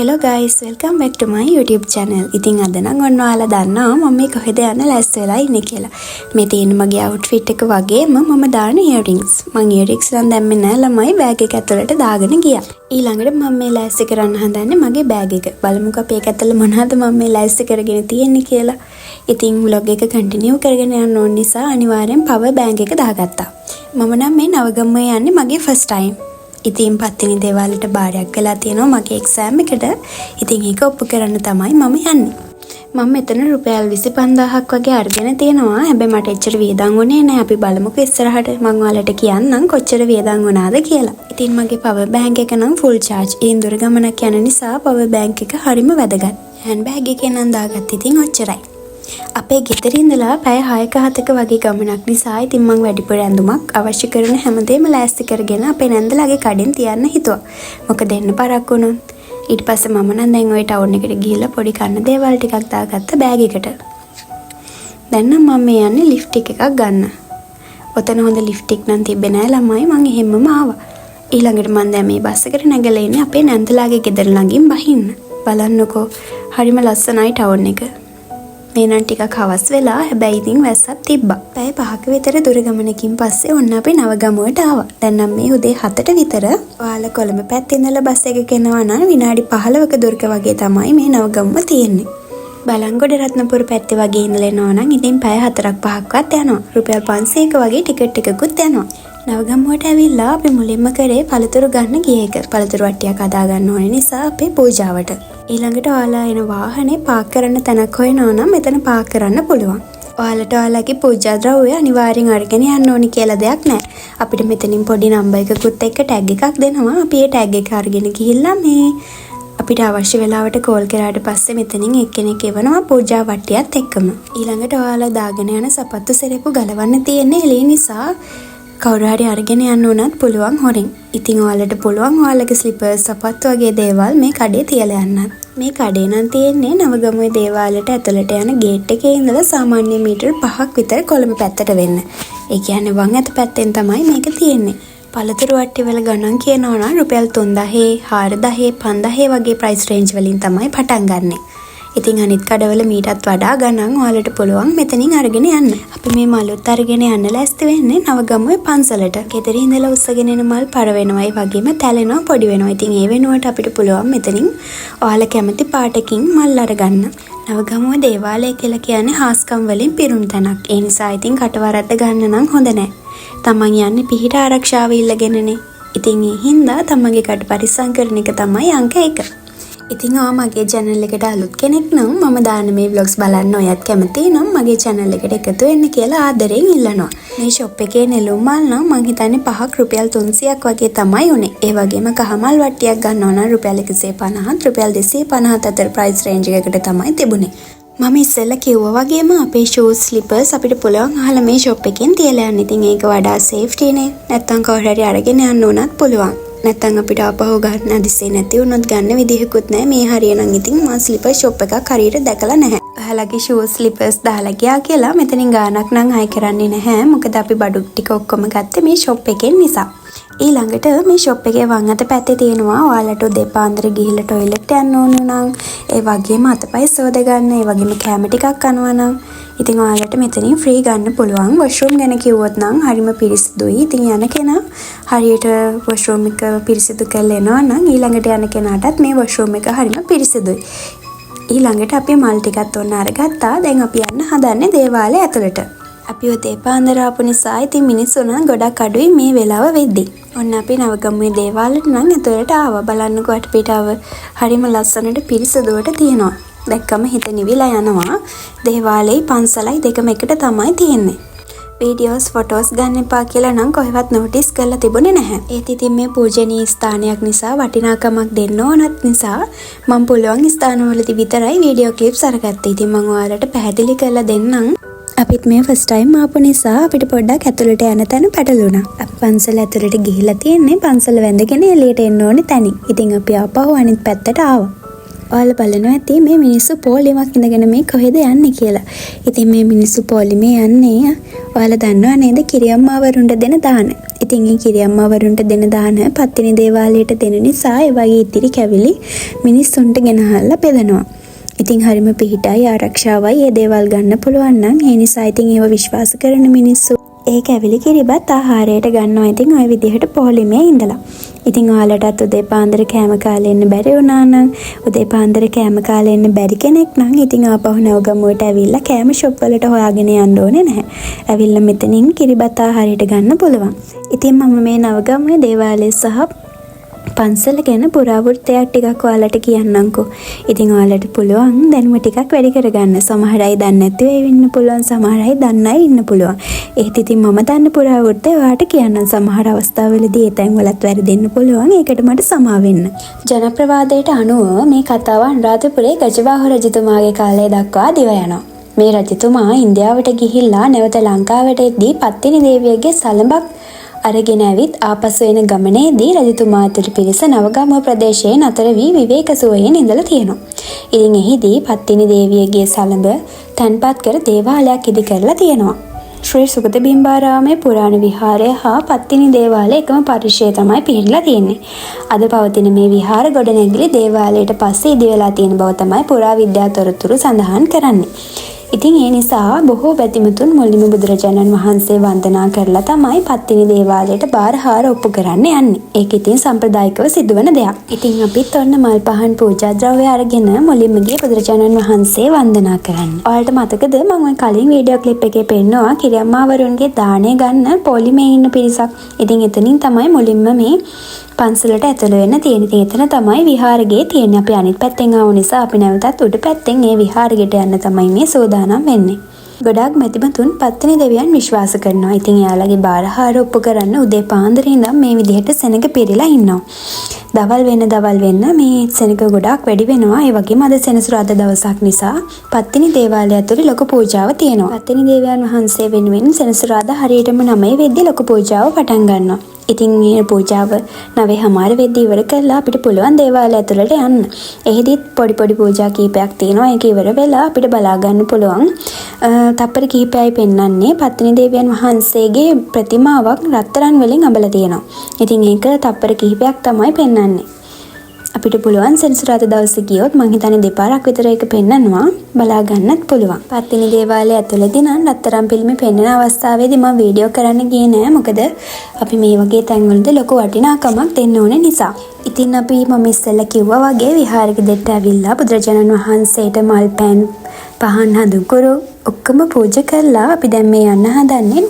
Hello guys, welcome back to my YouTube channel. ඉතින් අද නම් ඔන්න ඔයාලා දන්නවා මම මේ කොහෙද යන්න ලෑස්ති වෙලා ඉන්නේ කියලා. මේ තියෙන මගේ outfit එක වගේම මම දාන earrings. මම earrings නම් දැම්මේ නැහැ ළමයි බෑග් එක ඇතුළට දාගෙන ගියා. ඊළඟට මම මේ ලෑස්ති කරන්න හදන්නේ මගේ බෑග් එක. බලමුකෝ අපි ඒක ඇතුළේ මොනවද මම මේ ලෑස්ති කරගෙන තියෙන්නේ කියලා. ඉතින් vlog එක continue කරගෙන යන්න ඕන නිසා අනිවාර්යෙන් power bank එක දාගත්තා. මම නම් මේ නවගම්මේ යන්නේ මගේ first time. ඉතින් පත්තිනි දේවාලට බාරයක් වෙලා තියෙනවා මගේ එක්සෑම් එකට. ඉතින් ඒක ඔප්පු කරන්න තමයි මම යන්නේ. මම මෙතන රුපියල් 25000ක් වගේ අරගෙන තියෙනවා. හැබැයි මට එච්චර වියදම් වුණේ නැහැ. අපි බලමුකෝ ඉස්සරහට මම ඔයාලට කියන්නම් කොච්චර වියදම් වුණාද කියලා. ඉතින් මගේ power bank එක නම් full charge. ඊන් දුර ගමනක් යන නිසා power bank එක හරිම වැදගත්. hand bag එකේ නම් දාගත්ත ඉතින් ඔච්චරයි. අපේ ගෙදර ඉඳලා පැය 6-7ක වගේ ගමනක් නිසා ඉතින් මම වැඩිපුර ඇඳුමක් අවශ්‍ය කරන හැමදේම ලෑස්ති කරගෙන අපේ නැන්දලාගේ කඩෙන් තියන්න හිතුවා. මොකද එන්න පරක් වුණොත්. ඊට පස්සේ මම නම් දැන් ওই ටවුන් එකට ගිහිල්ලා පොඩි කන්න දේවල් ටිකක් දාගත්ත බෑග් එකට. දැන් නම් මම මේ යන්නේ ලිෆ්ට් එකක් ගන්න. ඔතන හොඳ ලිෆ්ට් එකක් නම් තිබ්බේ නෑ ළමයි මං එහෙම්මම ආවා. ඊළඟට මම දැන් මේ බස් එකට නැගලා ඉන්නේ අපේ නැන්දලාගේ ගෙදර ළඟින් බහින්න. බලන්නකෝ හරිම ලස්සනයි ටවුන් එක. මේ නම් ටිකක් හවස් වෙලා හැබැයි ඉතින් වැස්සක් තිබ්බා. පැය 5ක විතර දුර ගමනකින් පස්සේ ඔන්න අපි නවගමුවට ආවා. දැන් නම් මේ උදේ 7ට විතර ඔයාලා කොළඹ පැත්තේ ඉඳලා බස් එකක යනවා නම් විනාඩි 15ක දුරක වගේ තමයි මේ නවගමුව තියෙන්නේ. බලංගොඩ රත්නපුර පැත්තේ වගේ ඉඳලා එනවා නම් ඉතින් පැය 4-5ක්වත් යනවා. රුපියල් 500ක වගේ ටිකට් එකකුත් යනවා. නවගමුවට ඇවිල්ලා අපි මුලින්ම කරේ පළතුරු ගන්න ගිය එක. පළතුරු වට්ටියක් අදා ගන්න ඕන නිසා අපේ පූජාවට. ඊළඟට ඔයාලා එන වාහනේ පාක් කරන්න තැනක් හොයනවා නම් මෙතන පාක් කරන්න පුළුවන්. ඔයාලට ඔයාලගේ පූජා ද්‍රව්‍ය අනිවාර්යෙන් අරගෙන යන්න ඕනි කියලා දෙයක් නැහැ. අපිට මෙතනින් පොඩි නම්බර් එකකුත් එක්ක ටැග් එකක් දෙනවා. අපි ඒ ටැග් එක අරගෙන ගිහිල්ලා මේ අපිට අවශ්‍ය වෙලාවට කෝල් කරාට පස්සේ මෙතනින් එක්කෙනෙක් එවනවා පූජා වට්ටියත් එක්කම. ඊළඟට ඔයාලා දාගෙන යන සපත්තු සෙරෙප්පු ගලවන්න තියෙන්නේ එළිය නිසා කවුරු හරි අරගෙන යන්න උනත් පුළුවන් හොරෙන්. ඉතින් ඔයාලට පුළුවන් ඔයාලගේ ස්ලිපර්ස් සපත්තු වගේ දේවල් මේ කඩේ තියලා යන්නත්. මේ කඩේ නම් තියෙන්නේ නවගමුවේ දේවාලයට ඇතුළට යන ගේට් එකේ ඉඳලා සාමාන්‍ය මීටර් 5ක් විතර කොළඹ පැත්තට වෙන්න. ඒ කියන්නේ වම් අත පැත්තෙන් තමයි මේක තියෙන්නේ. පළතුරු වට්ටි වල ගණන් කියනවා නම් රුපියල් 3000, 4000, 5000 වගේ ප්‍රයිස් රේන්ජ් වලින් තමයි පටන් ගන්නෙ. ඉතින් අනිත් කඩවල මීටත් වඩා ගණන් ඔයාලට පුළුවන් මෙතනින් අරගෙන යන්න. අපි මේ මලුත් අරගෙන යන්න ලෑස්ති වෙන්නේ නවගමුවේ පන්සලට. ගෙදර ඉඳලා උස්සගෙන එන මල් පර වෙනවා. ඒ වගේම තැලෙනවා පොඩි වෙනවා. ඉතින් ඒ වෙනුවට අපිට පුළුවන් මෙතනින් ඔයාලා කැමති පාටකින් මල් අරගන්න. නවගමුව දේවාලය කියලා කියන්නේ හාස්කම් වලින් පිරුණු තැනක්. ඒ නිසා ඉතින් කටවරද්ද ගන්න නම් හොඳ නැහැ. තමන් යන්නේ පිහිට ආරක්ෂාව ඉල්ලගෙනනේ. ඉතින් ඒ හින්දා තමන්ගේ කට පරිස්සම් කරන එක තමයි අංක 1. ඉතින් මගේ channel එකට අලුත් කෙනෙක් නම් මම දාන මේ vlogs බලන්න ඔයත් කැමති නම් මගේ channel එකට එකතු වෙන්න කියලා ආදරෙන් ඉල්ලනවා. මේ shop එකේ නෙළුම් මල් නම් මං හිතන්නේ 5ක් රුපියල් 300ක් වගේ තමයි උනේ. ඒ වගේම කහමල් වට්ටියක් ගන්නවා නම් රුපියල් 150ත් රුපියල් 250ත් අතර price range එකකට තමයි තිබුණේ. මම ඉස්සෙල්ලා කිව්වා වගේම අපේ shoes slippers අපිට පුළුවන් අහලා මේ shop එකෙන් තියලා යන්න. ඉතින් ඒක වඩා safety නේ. නැත්තම් කවුරු හරි අරගෙන යන්න උනත් පුළුවන්. නැත්තම් අපිට ආපහු ගන්න අදිස්සේ නැති වුණොත් ගන්න විදිහකුත් නැහැ. මේ හරියනම් ඉතින් මම ස්ලිපර් ෂොප් එකක් හරියට දැකලා නැහැ. ඔයාලගේ shoes slippers දාලා ගියා කියලා මෙතනින් ගානක් නම් අය කරන්නේ නැහැ. මොකද අපි බඩු ටික ඔක්කොම ගත්තේ මේ ෂොප් එකෙන් නිසා. ඊළඟට මේ ෂොප් එකේ වම් අත පැත්තේ තියෙනවා ඔයාලට දෙපාන්දර ගිහිල්ලා টয়ලට් යන්න ඕන නම් ඒ වගේම අතපය සෝද ගන්න, ඒ වගේම කැම ටිකක් කනවා නම් ඉතින් ඔයාලට මෙතනින් ෆ්‍රී ගන්න පුළුවන්. වොෂ්රූම් ගැන කිව්වොත් නම් හරිම පිරිසිදුයි. ඉතින් යන කෙනා හරියට වොෂ්රූම් එක පිරිසිදු කරලා එනවා නම් ඊළඟට යන කෙනාටත් මේ වොෂ්රූම් එක හරිම පිරිසිදුයි. ඊළඟට අපි මල් ටිකත් ඔන්න අරගත්තා. දැන් අපි යන්න හදන්නේ දේවාලය ඇතුළට. අපි ඔතේ පාන්දර ආපු නිසා ඉතින් මිනිස්සු නම් ගොඩක් අඩුයි මේ වෙලාව වෙද්දි. ඔන්න අපි නවගමුවේ දේවාලයට නම් ඇතුළට ආවා. බලන්නකෝ වටපිටාව හරිම ලස්සනට පිරිසිදුවට තියෙනවා. දැක්කම හිත නිවිලා යනවා. දේවාලේ පන්සලයි දෙකම එකට තමයි තියෙන්නේ. වීඩියෝස් ෆොටෝස් ගන්න එපා කියලා නම් කොහෙවත් නෝටිස් කරලා තිබුණේ නැහැ. ඒත් ඉතින් මේ පූජනීය ස්ථානයක් නිසා වටිනාකමක් දෙන්න ඕනත් නිසා මම පුළුවන් ස්ථානවලදී විතරයි වීඩියෝ ක්ලිප්ස් අරගත්තේ. ඉතින් මම ඔයාලට පැහැදිලි කරලා දෙන්නම්. අපිත් මේ ෆස්ට් ටයිම් ආපු නිසා අපිට පොඩ්ඩක් ඇතුළට යන තැන පැටලුණා. අපි පන්සල ඇතුළට ගිහිල්ලා තියෙන්නේ පන්සල වැඳගෙන එළියට එන්න ඕනේ තැනින්. ඉතින් අපි ආපහු අනිත් පැත්තට ආවා. ඔයාලා බලනවා ඇති මේ මිනිස්සු පොලිමක් ඉඳගෙන මේ කොහෙද යන්නේ කියලා. ඉතින් මේ මිනිස්සු පොලිමේ යන්නේ ඔයාලා දන්නව නේද කිරියම්මාවරුන්ට දෙන දාන. ඉතින් මේ කිරියම්මාවරුන්ට දෙන දාන පත්තිනි දේවාලයට දෙන නිසා ඒ වගේ ඉතිරි කැවිලි මිනිස්සුන්ට ගෙනහල්ලා බෙදනවා. ඉතින් හරිම පිහිටයි ආරක්ෂාවයි මේ දේවල් ගන්න පුළුවන් නම් ඒ නිසා ඉතින් ඒව විශ්වාස කරන මිනිස්සු ඒ කැවිලි කිරිබත් ආහාරයට ගන්නවා. ඉතින් ওই විදිහට පොලිමේ ඉඳලා. ඉතින් ඔයාලටත් උදේ පාන්දර කෑම කාලේ එන්න බැරි වුණා නම් උදේ පාන්දර කෑම කාලේ එන්න බැරි කෙනෙක් නම් ඉතින් ආපහු නවගමුවට ඇවිල්ලා කෑම ෂොප් වලට හොයාගෙන යන්න ඕනේ නැහැ. ඇවිල්ලා මෙතනින් කිරිබත් ආහාරයට ගන්න පුළුවන්. ඉතින් මම මේ නවගමුවේ දේවාලය සහ පන්සල ගැන පුරාවෘත්තයක් ටිකක් ඔයාලට කියන්නම්කෝ. ඉතින් ඔයාලට පුළුවන් දැනුම ටිකක් වැඩි කරගන්න. සමහර අය දන්නේ නැතුව ඉන්න පුළුවන්, සමහර අය දන්න අය ඉන්න පුළුවන්. ඒත් ඉතින් මම දන්න පුරාවෘත්තය ඔයාලට කියන්නම්. සමහර අවස්ථාවලදී ඒ තැන්වලත් වැරදෙන්න පුළුවන්. ඒකට මට සමා වෙන්න. ජනප්‍රවාදයට අනුව මේ කතාව අනුරාධපුරේ ගජබාහු රජතුමාගේ කාලය දක්වා දිව යනවා. මේ රජතුමා ඉන්දියාවට ගිහිල්ලා නැවත ලංකාවට එද්දී පත්තිනි දේවියගේ සලඹක් අරගෙන ඇවිත් ආපසු එන ගමනේදී රජතුමා ඇතුළු පිරිස නවගමුව ප්‍රදේශයේ නතර වී විවේක සුවයෙන් ඉඳලා තියෙනවා. ඉතින් එහිදී පත්තිනි දේවියගේ සලඹ තැන්පත් කර දේවාලයක් ඉදි කරලා තියෙනවා. ශ්‍රී සුගත බිම්බාරාමයේ පුරාණ විහාරය හා පත්තිනි දේවාලය එකම පරිශ්‍රයේ තමයි පිහිටලා තියෙන්නේ. අද පවතින මේ විහාර ගොඩනැගිලි දේවාලයට පස්සේ ඉදි වෙලා තියෙන බව තමයි පුරාවිද්‍යා තොරතුරු සඳහන් කරන්නේ. ඉතින් ඒ නිසා බොහෝ බැතිමතුන් මුලින්ම බුදුරජාණන් වහන්සේ වන්දනා කරලා තමයි පත්තිනි දේවාලයට බාරහාර ඔප්පු කරන්න යන්නේ. ඒක ඉතින් සම්ප්‍රදායිකව සිදුවන දෙයක්. ඉතින් අපිත් ඔන්න මල් පහන් පූජා ද්‍රව්‍ය අරගෙන මුලින්ම ගිය බුදුරජාණන් වහන්සේ වන්දනා කරන්න. ඔයාලට මතකද මම ওই කලින් වීඩියෝ ක්ලිප් එකේ පෙන්නවා කිරියම්මාවරුන්ගේ දාණය ගන්න පොලිමේ ඉන්න පිරිසක්. ඉතින් එතනින් තමයි මුලින්ම මේ පන්සලට ඇතුළු වෙන්න තියෙන. ඉතින් එතන තමයි විහාරගේ තියෙන්නේ. අපි අනිත් පැත්තෙන් ආව නිසා අපි නැවතත් උඩ පැත්තෙන් මේ විහාරෙට යන්න තමයි මේ සෝදානම් වෙන්නේ. ගොඩාක් මැතිමතුන් පත්තිනි දෙවියන් විශ්වාස කරනවා. ඉතින් එයාලගේ බාරහාර ඔප්පු කරන්න උදේ පාන්දර ඉඳන් මේ විදිහට සෙනඟ පිරීලා ඉන්නවා. දවල් වෙන්න මේ සෙනඟ ගොඩාක් වැඩි වෙනවා. ඒ වගේම අද සෙනසුරාදා දවසක් නිසා පත්තිනි දේවාලය ඇතුළේ ලොකු පූජාවක් තියෙනවා. පත්තිනි දේවයන් වහන්සේ වෙනුවෙන් සෙනසුරාදා හරියටම 9 වෙද්දී ලොකු පූජාව පටන් ගන්නවා. ඉතින් මේ පූජාව 9:00 වෙද්දී ඉවර කරලා අපිට පුළුවන් දේවාලය ඇතුළට යන්න. එහිදීත් පොඩි පූජා කීපයක් තියෙනවා. ඒක ඉවර වෙලා අපිට බලා ගන්න පුළුවන්. තප්පර කීපයයි පෙන්වන්නේ පත්තිනි දේවියන් වහන්සේගේ ප්‍රතිමාවක් රත්තරන් වලින් අඹලා තියෙනවා. ඉතින් ඒක තප්පර කීපයක් තමයි පෙන්වන්නේ. අපිට පුළුවන් සෙනසුරාදා දවසේ ගියොත් මං හිතන්නේ දෙපාරක් විතර ඒක පෙන්වනවා. බලා ගන්නත් පුළුවන්. පත්තිනි දේවාලය ඇතුළේදී නම් රත්තරන් පිළිමේ පෙන්වන අවස්ථාවේදී මම වීඩියෝ කරන්න ගියේ නෑ. මොකද අපි මේ වගේ තැන්වලදී ලොකු වටිනාකමක් දෙන්න ඕනේ නිසා. ඉතින් අපි මම ඉස්සෙල්ලා කිව්වා වගේ විහාරෙක දෙට ඇවිල්ලා බුදුරජාණන් වහන්සේට මල් පෑන් පහන් හඳුන්කරු ඔක්කොම පූජා කරලා අපි දැන් මේ යන්න හදන්නේ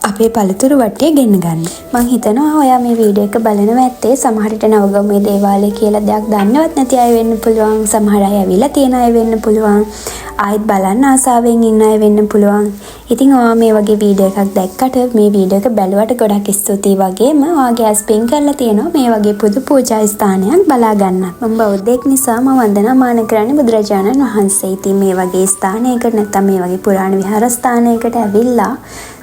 අපේ පළතුරු වට්ටිය ගෙන්න ගන්න. මං හිතනවා ඔයා මේ වීඩියෝ එක බලනවා ඇත්තේ සමහර විට නවගමුවේ දේවාලය කියලා දෙයක් දන්නවත් නැති අය වෙන්න පුළුවන්. සමහර අය ඇවිල්ලා තියෙන අය වෙන්න පුළුවන්. ආයෙත් බලන්න ආසාවෙන් ඉන්න අය වෙන්න පුළුවන්. ඉතින් ඔයා මේ වගේ වීඩියෝ එකක් දැක්කට මේ වීඩියෝ එක බැලුවට ගොඩක් ස්තුතියි. වගේම ඔයාගේ ඇස් පින් කරලා තියෙනවා මේ වගේ පුදු පූජා ස්ථානයක් බලා ගන්න. මම බෞද්ධයෙක් නිසා මම වන්දනාමාන කරන්නේ බුදුරජාණන් වහන්සේ. ඉතින් මේ වගේ ස්ථානයකට නැත්නම් මේ වගේ පුරාණ විහාරස්ථානයකට ඇවිල්ලා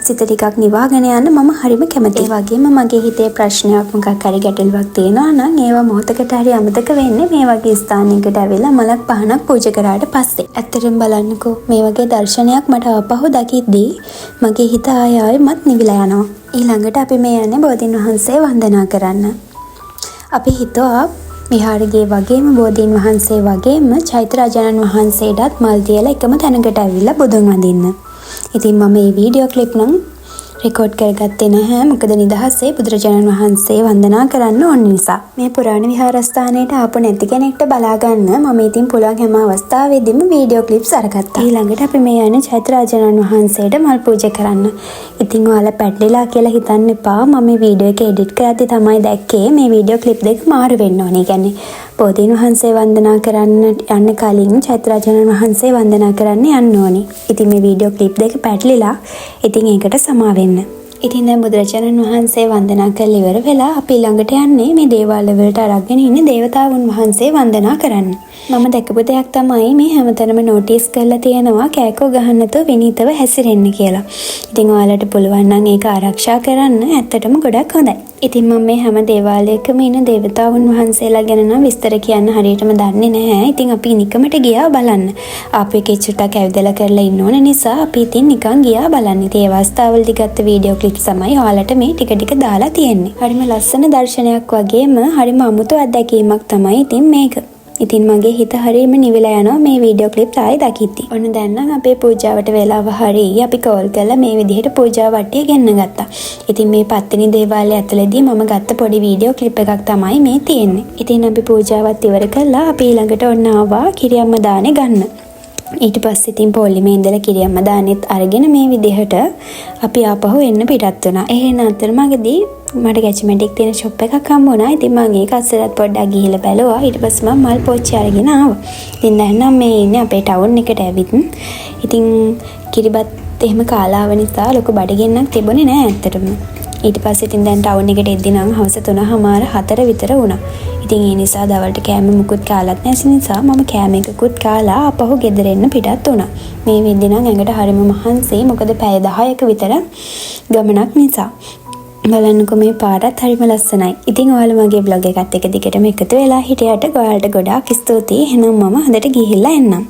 සිත ටිකක් නිවාගෙන යන්න මම හරිම කැමතියි. ඒ වගේම මගේ හිතේ ප්‍රශ්නයක් මොකක් හරි ගැටලුවක් තියෙනවා නම් ඒවා මොහොතකට හරි අමතක වෙන්නේ මේ වගේ ස්ථානයකට ඇවිල්ලා මලක් පහනක් පූජා කරාට පස්සේ. ඇත්තටම බලන්නකෝ මේ වගේ දර්ශනයක් මට ආපහු දකිද්දී මගේ හිත ආයෙමත් නිවිලා යනවා. ඊළඟට අපි මේ යන්නේ බෝධීන් වහන්සේ වන්දනා කරන්න. අපි හිතුවා විහාරයේ වගේම බෝධීන් වහන්සේ වගේම චෛත්‍යරාජානන් වහන්සේටත් මල් තියලා එකම තැනකට ඇවිල්ලා බුදුන් වඳින්න. ඉතින් මම මේ වීඩියෝ ක්ලිප් නම් රෙකෝඩ් කරගත්තේ නැහැ. මොකද නිදහසේ බුදුරජාණන් වහන්සේ වන්දනා කරන්න ඕන නිසා. මේ පුරාණ විහාරස්ථානයට ආපු නැති කෙනෙක්ට බලා ගන්න මම ඉතින් පුළුවන් හැම අවස්ථාවෙදීම වීඩියෝ ක්ලිප්ස් අරගත්තා. ඊළඟට අපි මේ යන්නේ චෛත්‍යරාජානන් වහන්සේට මල් පූජා කරන්න. ඉතින් ඔයාලා පැටලිලා කියලා හිතන්න එපා. මම මේ වීඩියෝ එක එඩිට් කරද්දී තමයි දැක්කේ මේ වීඩියෝ ක්ලිප් දෙක මාරු වෙන්න ඕනේ. ඒ කියන්නේ බෝධීන් වහන්සේ වන්දනා කරන්න යන්න කලින් චෛත්‍යරාජානන් වහන්සේ වන්දනා කරන්න යන්න ඕනේ. ඉතින් මේ වීඩියෝ ක්ලිප් දෙක පැටලිලා ඉතින් ඒකට සමා වෙන්න. ඉතින් දැන් බුදුරජාණන් වහන්සේ වන්දනා කරලා ඉවර වෙලා අපි ළඟට යන්නේ මේ දේවාල වලට අරගෙන ඉන්න දේවතාවුන් වහන්සේ වන්දනා කරන්න. මම දැකපු දෙයක් තමයි මේ හැමතැනම නෝටිස් කරලා තියෙනවා කෑකෝ ගහන්න නැතුව විනීතව හැසිරෙන්න කියලා. ඉතින් ඔයාලට පුළුවන් නම් ඒක ආරක්ෂා කරන්න ඇත්තටම ගොඩක් හොඳයි. ඉතින් මම මේ හැම දේවාලයකම ඉන්න දේවතාවුන් වහන්සේලා ගැන නම් විස්තර කියන්න හරියටම දන්නේ නැහැ. ඉතින් අපි නිකමට ගියා බලන්න. ආපු එකේ චුට්ටක් ඇවිදලා කරලා ඉන්න ඕන නිසා අපි ඉතින් නිකන් ගියා බලන්න. ඉතින් ඒ අවස්ථාවවලදී ගත්ත වීඩියෝ ක්ලිප්ස් තමයි ඔයාලට මේ ටික දාලා තියෙන්නේ. හරිම ලස්සන දර්ශනයක් වගේම හරිම අමුතු අත්දැකීමක් තමයි ඉතින් මේක. ඉතින් මගේ හිත හරියම නිවිලා යනවා මේ වීඩියෝ ක්ලිප් ආයෙ දකිද්දි. ඔන්න දැන් නම් අපේ පූජාවට වෙලාව හරි අපි කෝල් කරලා මේ විදිහට පූජා වට්ටිය ගෙන්න ගත්තා. ඉතින් මේ පත්තිනි දේවාලය ඇතුළේදී මම ගත්ත පොඩි වීඩියෝ ක්ලිප් එකක් තමයි මේ තියෙන්නේ. ඉතින් අපි පූජාවත් ඉවර කළා අපි ඊළඟට ඔන්න ආවා කිරියම්ම දානේ ගන්න. ඊට පස්සේ ඉතින් පොල්ලිමේ ඉඳලා කිරියම්ම දානෙත් අරගෙන මේ විදිහට අපි ආපහු එන්න පිටත් වුණා. එහෙනම් අතරමඟදී මට ගැචමැටික් තියෙන ෂොප් එකක් හම්බ වුණා. ඉතින් මම ඒක අස්සරත් පොඩ්ඩක් ගිහිල්ලා බැලුවා. ඊට පස්සේ මම මල් පෝච්චි අරගෙන ආවා. ඉතින් දැන් නම් මේ ඉන්නේ අපේ ටවුන් එකට ඇවිත්. ඉතින් කිරිබත් එහෙම කාලාව නිසා ලොකු බඩගින්නක් තිබුණේ නෑ ඇත්තටම. ඊට පස්සේ ඉතින් දැන් ටවුන් එකට එද්දි නම් හවස 3:00 විතර වුණා. ඉතින් ඒ නිසා දවල්ට කෑම මුකුත් කාලත් නැති නිසා මම කෑම එකකුත් කාලා ආපහු ගෙදර එන්න පිටත් වුණා. මේ වෙද්දි නම් ඇඟට හරිම මහන්සි. මොකද පැය 10ක විතර ගමනක් නිසා. බලන්නකො මේ පාරත් හරිම ලස්සනයි. ඉතින් ඔයාලා මගේ vlog එකත් එක දිගටම එකතු වෙලා හිටියට ඔයාලට ගොඩාක් ස්තුතියි. එහෙනම් මම හදට ගිහිල්ලා එන්නම්.